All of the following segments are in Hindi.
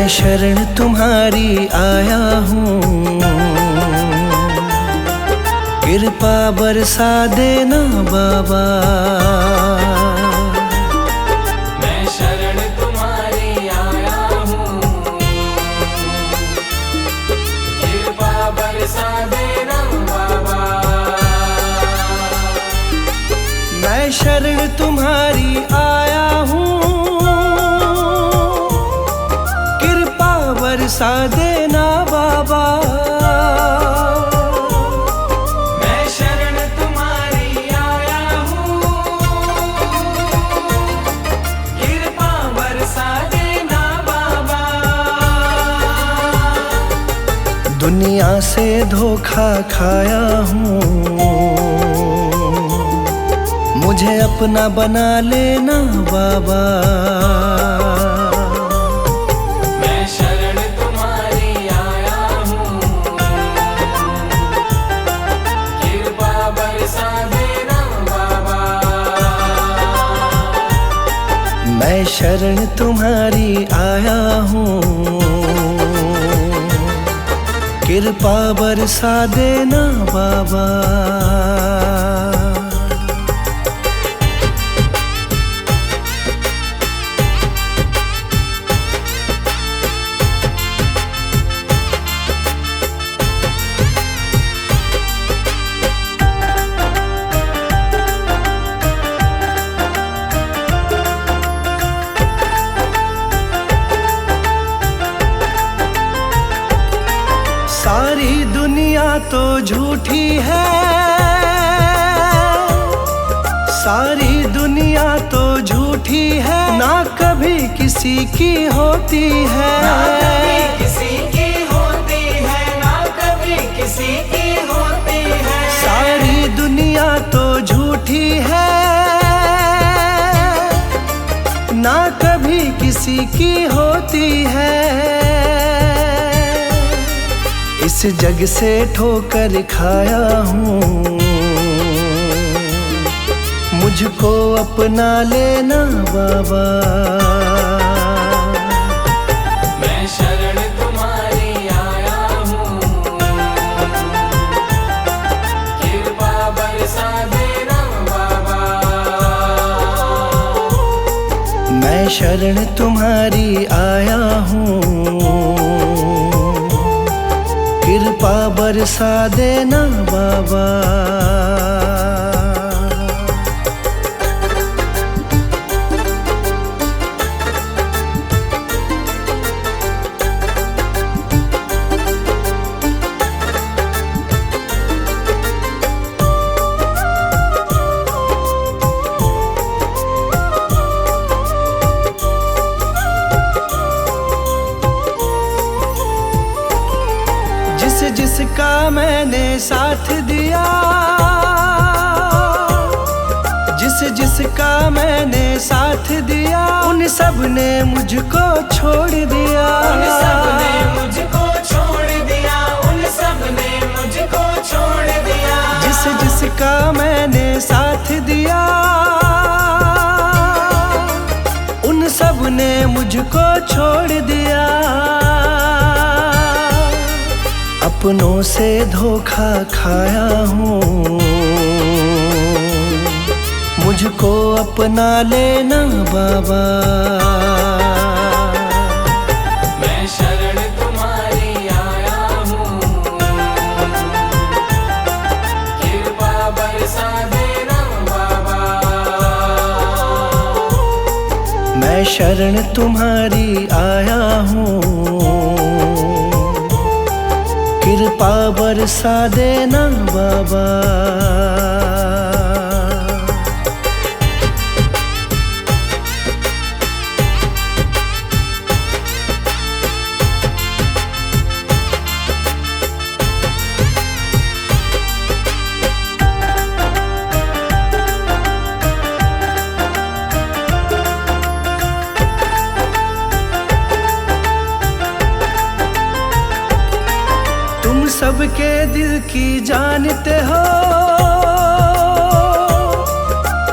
मैं शरण तुम्हारी आया हूँ, कृपा बरसा देना बाबा। मैं शरण तुम्हारी आया हूँ, कृपा बरसा देना बाबा। मैं शरण तुम्हारी आया हूँ, कृपा बरसा देना बाबा। मैं शरण तुम्हारी आया हूँ, कृपा बरसा देना बाबा। दुनिया से धोखा खाया हूँ, मुझे अपना बना लेना बाबा। मैं शरण तुम्हारी आया हूँ, कृपा बरसा देना बाबा। मैं शरण तुम्हारी आया हूँ, कृपा बरसा देना बाबा। सारी दुनिया तो झूठी है, सारी दुनिया तो झूठी है, ना कभी किसी की होती है। ना कभी किसी की होती है, ना कभी किसी की होती है। सारी दुनिया तो झूठी है, ना कभी किसी की होती है। इस जग से ठोकर खाया हूँ, मुझको अपना लेना बाबा। मैं शरण तुम्हारी आया हूँ, कृपा बरसा देना बाबा। मैं शरण तुम्हारी आया हूँ, कृपा बरसा देना बाबा। जिसका मैंने साथ दिया, जिसका मैंने साथ दिया, उन सब ने मुझको छोड़ दिया। उन सब ने मुझको छोड़ दिया, उन सब ने मुझको छोड़ दिया। जिसका मैंने साथ दिया, उन सब ने मुझको छोड़ दिया। अपनों से धोखा खाया हूँ, मुझको अपना लेना बाबा। मैं शरण तुम्हारी आया हूँ, कृपा बरसा देना बाबा। मैं शरण तुम्हारी आया हूँ, कृपा बरसा देना बाबा। तुम सबके दिल की जानते हो,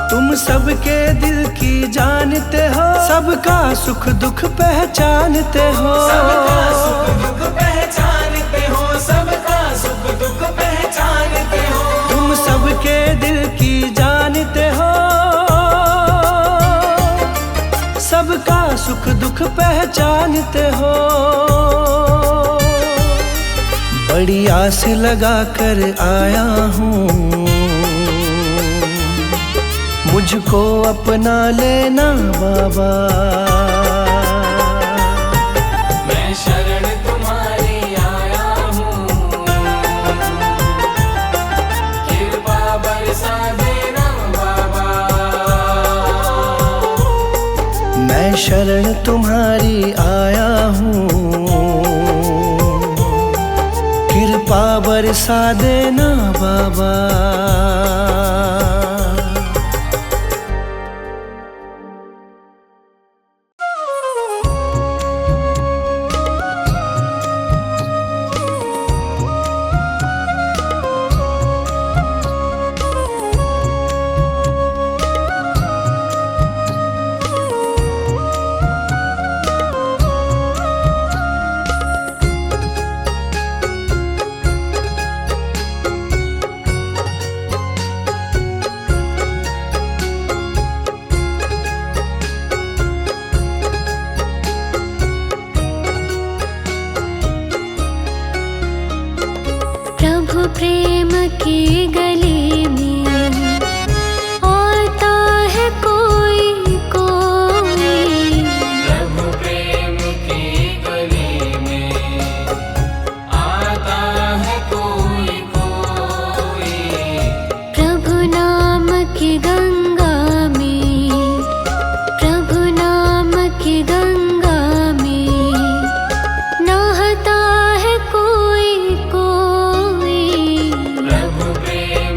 तुम तुम सबके दिल की जानते हो, सबका सुख दुख पहचानते हो। सबका सुख दुख पहचानते हो, सबका सुख दुख पहचानते हो। तुम सबके दिल की जानते हो, सबका सुख दुख पहचानते हो। बड़ी आस लगा कर आया हूँ, मुझको अपना लेना बाबा। मैं शरण तुम्हारी आया हूँ, कृपा बरसा देना बाबा। मैं शरण तुम्हारी आया हूँ, कृपा बरसा देना बाबा। प्रभु प्रेम की गली में आता है कोई कोई। प्रभु प्रेम की गली में आता है कोई कोई। प्रभु नाम की गंगा में, प्रभु नाम की गंगा में नहाता है कोई कोई। प्रभु प्रेम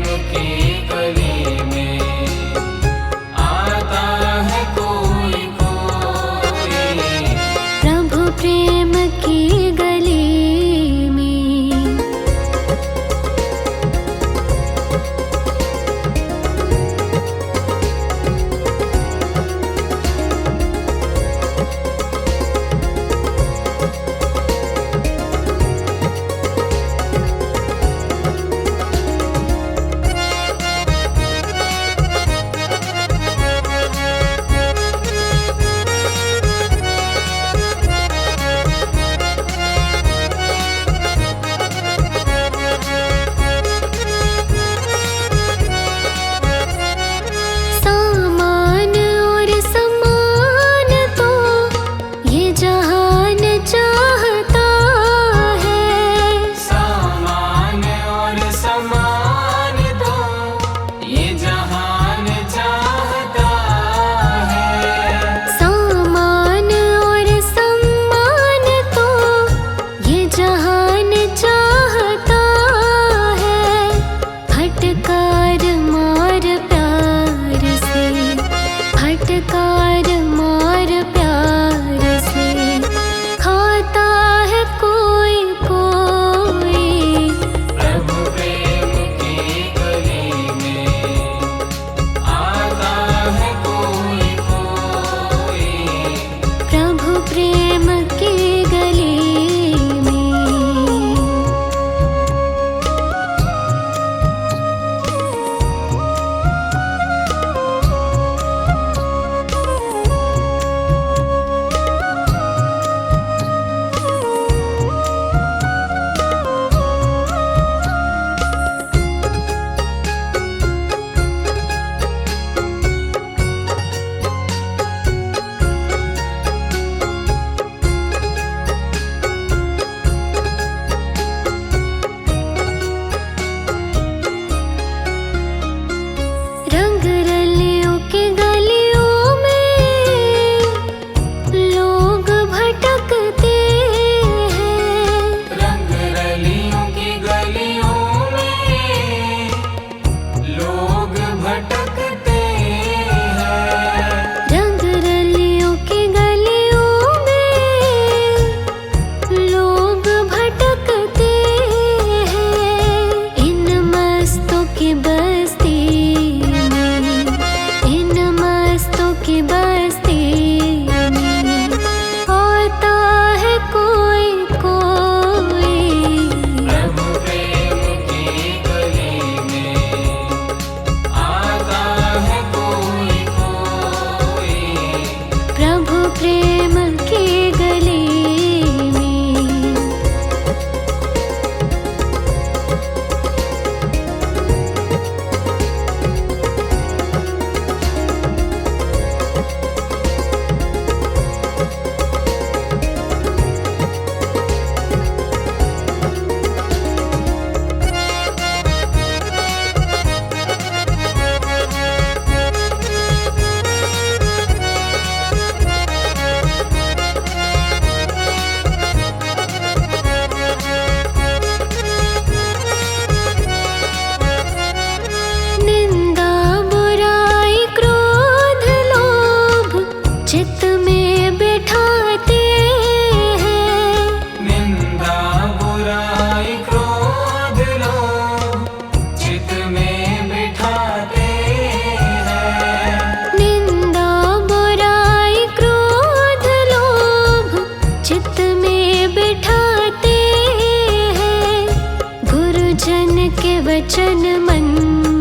वचन मन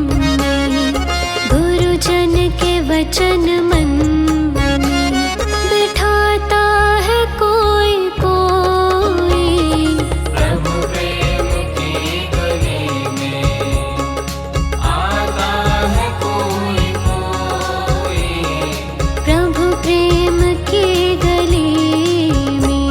में, गुरुजन के वचन मन में बिठाता है कोई कोई। प्रभु प्रेम की गली में आता है कोई कोई। प्रभु प्रेम की गली में।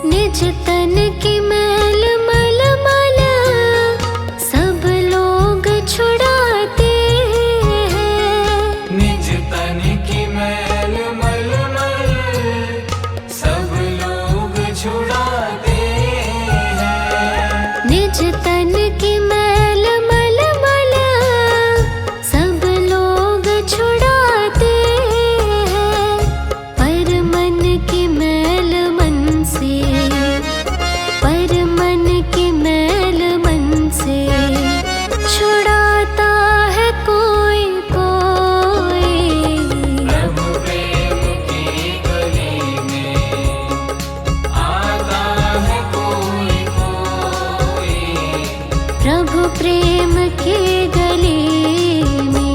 निज तन की मैल मल मल सब लोग छुड़ाते हैं। निज तन की मैल मल मल सब लोग छुड़ाते हैं। निज तन की मैल मल मल सब लोग छुड़ाते हैं। पर मन की मैल मन से, पर मन की मैल मन से छुड़ाता है कोई कोई। प्रभु प्रेम की गली में आता है कोई कोई। प्रभु प्रेम की गली में।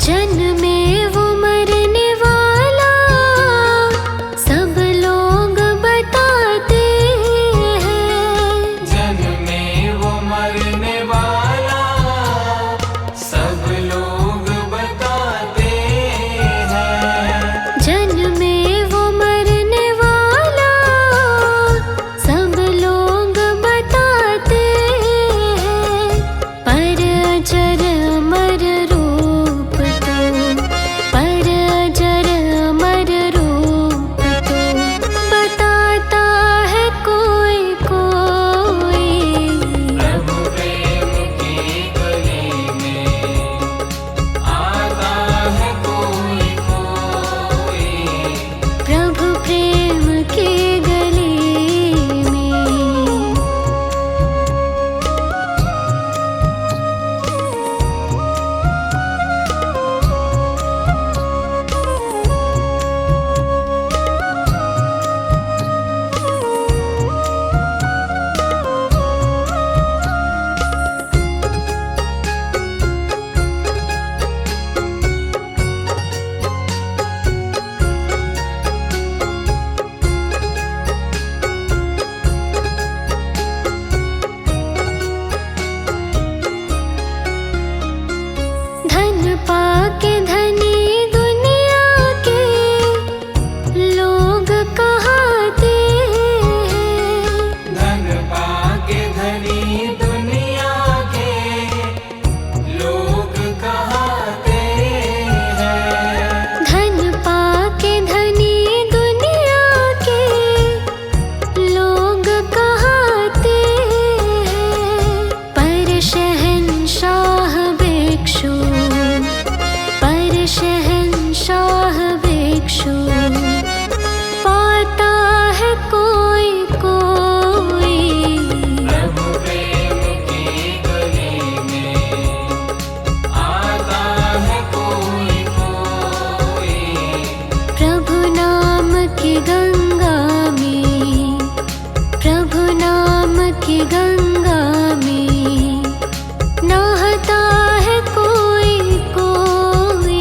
जन्मे वो मरने वाला सब लोग बताते हैं। जन्मे वो मरने वाला सब लोग बताते हैं। जन्मे वो मरने वाला सब लोग बताते हैं। पर अजर अमर रूप तो, पर अजर अमर रूप तो बताता है कोई कोई। प्रभु प्रेम की गली में आता है कोई कोई। प्रभु प्रेम की गली में। धन पाके धनी दुनिया के लोग कहाते हैं। धन पाके धनी दुनिया के लोग कहाते हैं। धन पाके धनी दुनिया के लोग कहाते हैं। पर शहंशाह भिक्षु, पर शहंशाह भिक्षु पाता है कोई कोई। प्रभु प्रेम की गली में आता है कोई कोई। प्रभु नाम की गंगा में, प्रभु नाम की गंगा में नहाता है कोई कोई।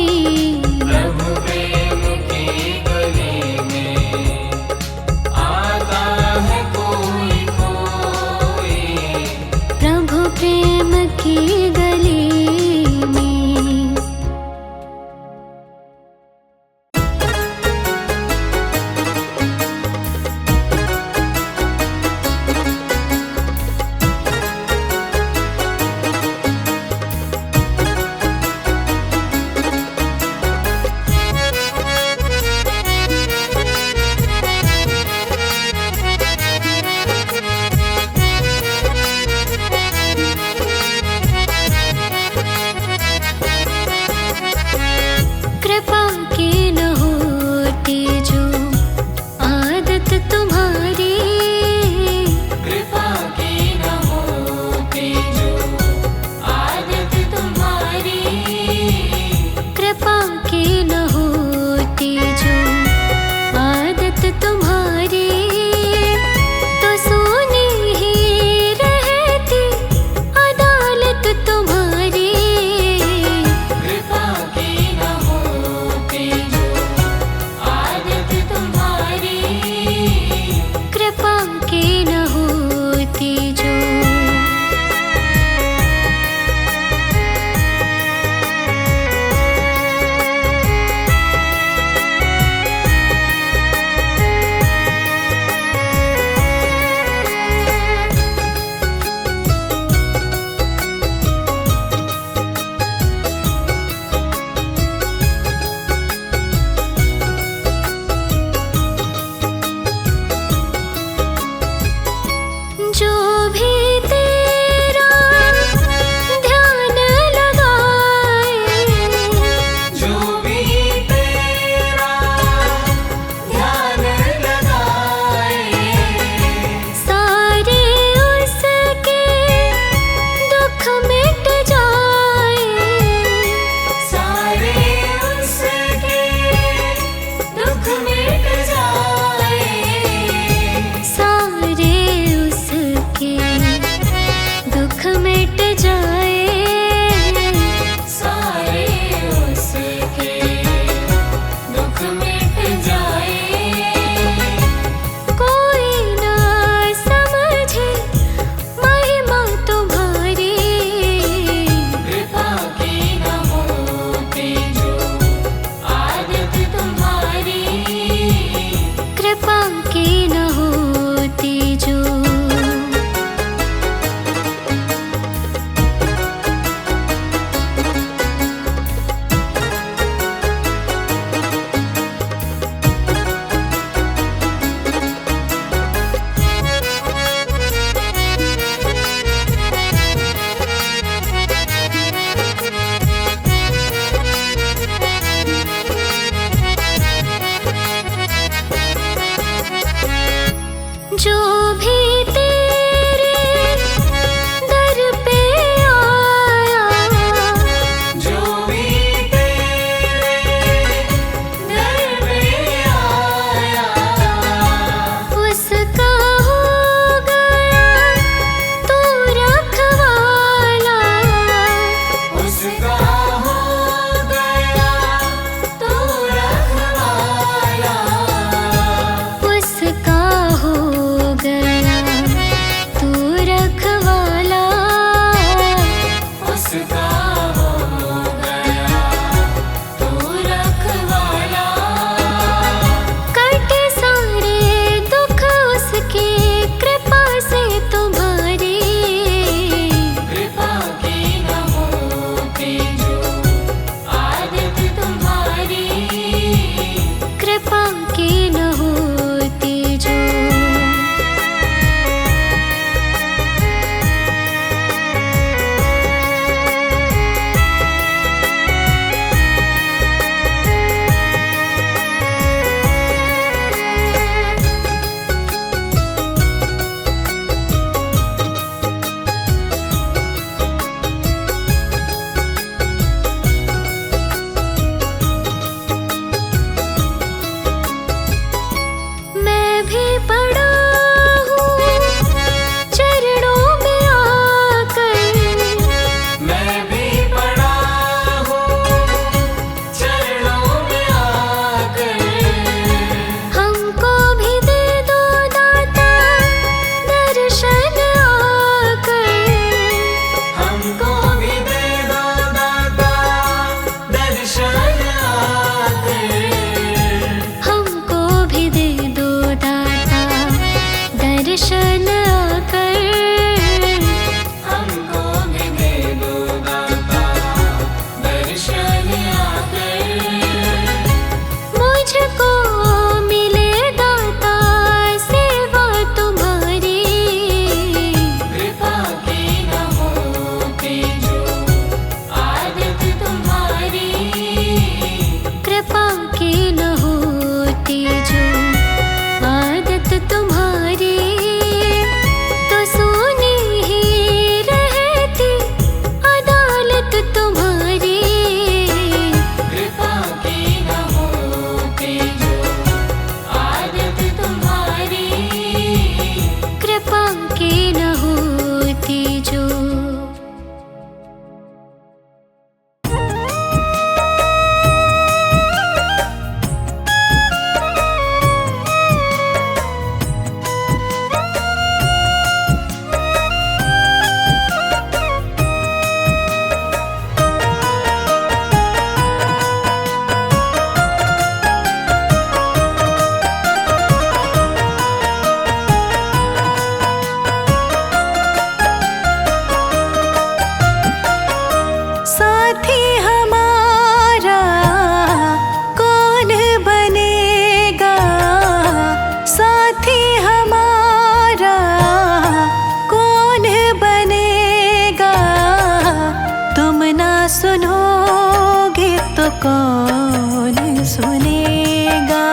कौन सुनेगा।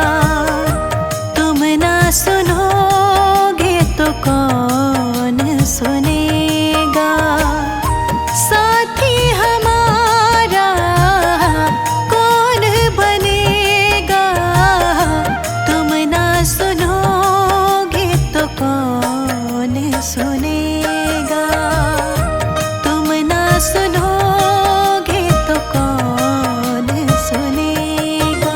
तुम ना सुनोगे तो कौन सुनेगा। साथी हमारा कौन बनेगा। तुम ना सुनोगे तो कौन सुनेगा। तुम ना सुनोगे तो कौन सुनेगा।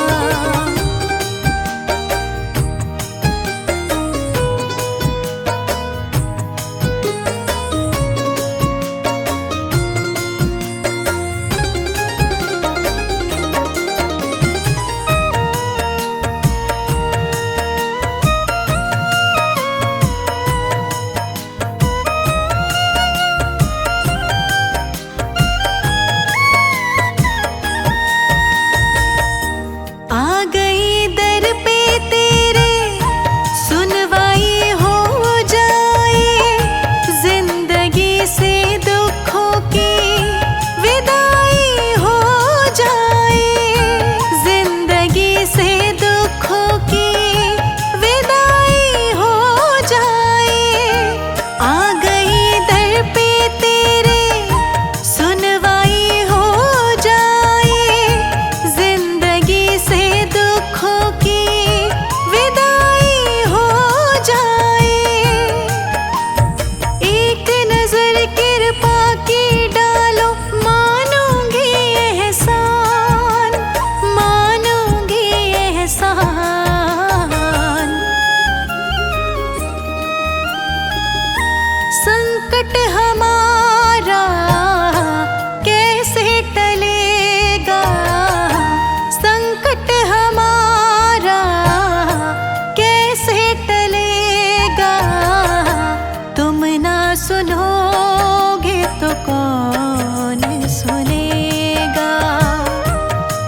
आ गई दर पे तेरे सुनवाई हो जाए। जिंदगी से दुखों की विदाई हो जाए। जिंदगी से दुखों की विदाई हो जाए। आ गई दर पे तेरे सुनवाई हो जाए। जिंदगी से दुखों की विदाई हो जाए। एक नजर कृपा की डालो, मानूंगी एहसान। मानूंगी एहसान। संकट हमारा कैसे टलेगा। संकट हमारा कैसे टलेगा। तुम ना सुनोगे तो कौन सुनेगा।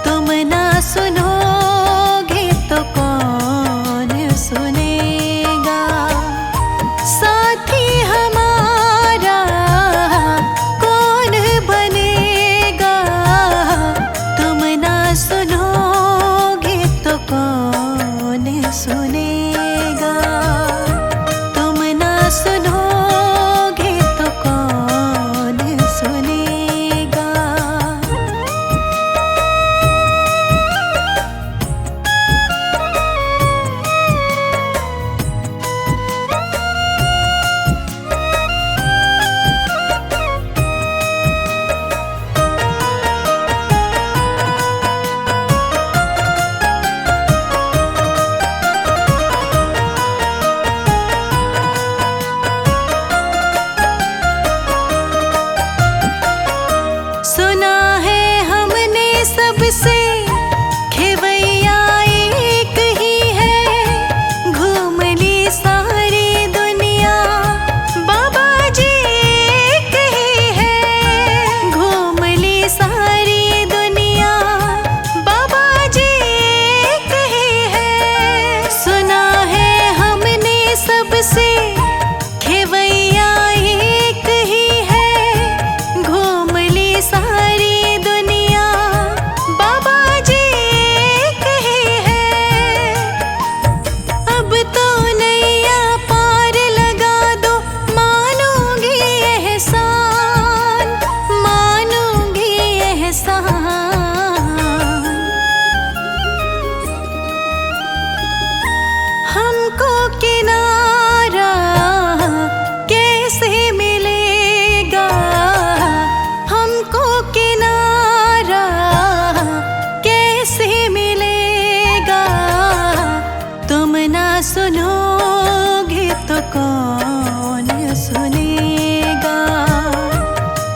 तुम ना सुनोगे तो कौन सुनेगा। साथी हमारा कौन बनेगा। तुम ना सुनोगे तो कौन सुनेगा। तुम ना सुनोगे तो कौन सुनेगा। सुना है हमने सबसे खेवैया एक ही है। घूम ली सारी दुनिया, बाबा जी एक ही है। घूम ली सारी दुनिया, बाबा जी एक ही है। सुना है हमने सबसे खेवैया एक ही है। घूम ली सारी दुनिया, बाबा जी एक ही है। अब तो नैया पार लगा दो, मानूंगी एहसान। मानूंगी एहसान। हमको किनारा कैसे मिलेगा। हमको किनारा कैसे मिलेगा। तुम ना सुनोगे तो कौन सुनेगा।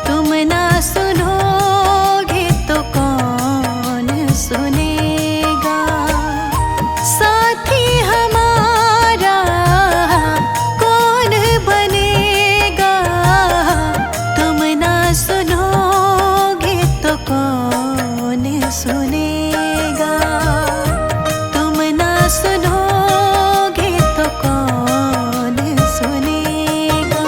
तुम ना सुनोगे तो कौन सुनेगा। साथी हमारा कौन बनेगा। तुम ना सुनोगे तो कौन सुनेगा। तुम ना सुनोगे तो कौन सुनेगा।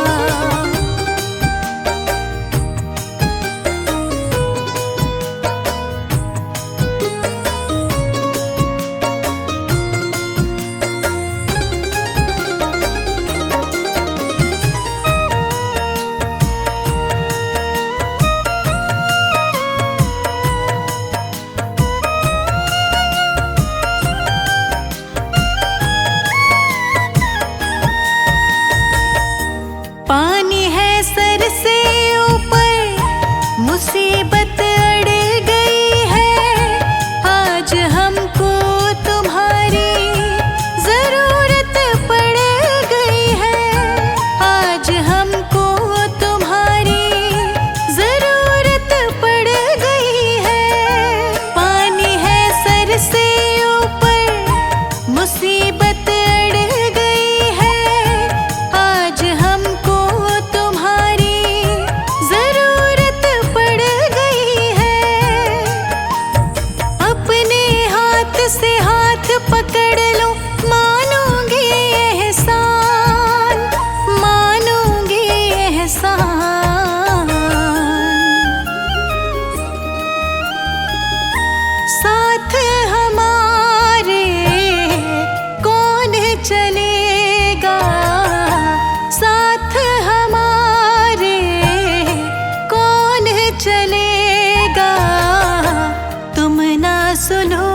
पकड़ लो, मानूंगी एहसान, मानूंगी एहसान। साथ हमारे कौन चलेगा, साथ हमारे कौन चलेगा, तुम ना सुनो